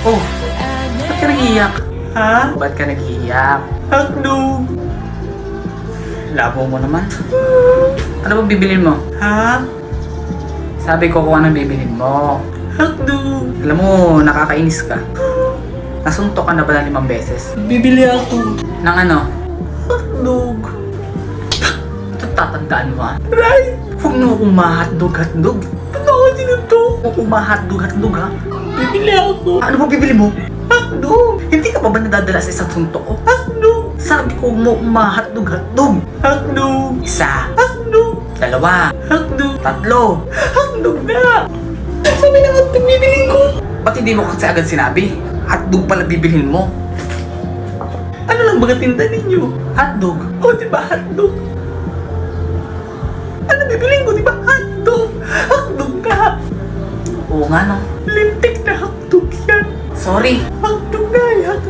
Oh, ba't ka nag-iiyak? Ha? Ba't ka nag-iiyak? Hotdog! Labo mo naman. Ano bang bibilin mo? Ha? Sabi ko kung anong bibilin mo. Hotdog! Alam mo, nakakainis ka. Nasuntok ka na ba ng 5 beses? Bibili ako. Ng ano? Hotdog. Ito tatandaan mo ha? Right! Huwag mo akong ma-hotdog. Ano ka sinuntok? Huwag akong ma-hotdog ha? Bibili ako. Ano ba bibili mo? Hotdog! Hindi ka pa ba nadadala sa isang suntok ko? Hotdog! Sabi ko mo ma-hotdog. Hotdog! Isa. Hotdog! 2. Hotdog! 3. Hotdog na! Sabi na hotdog bibilin ko. Ba't hindi mo kasi agad sinabi? Hotdog pala bibilhin mo. Ano lang baga tinda ninyo? Hotdog? O diba hotdog? Ano bibilin ko diba hotdog? Hotdog ka! Oo nga no. Lintik na hotdog yan. Sorry. Hotdog na yan.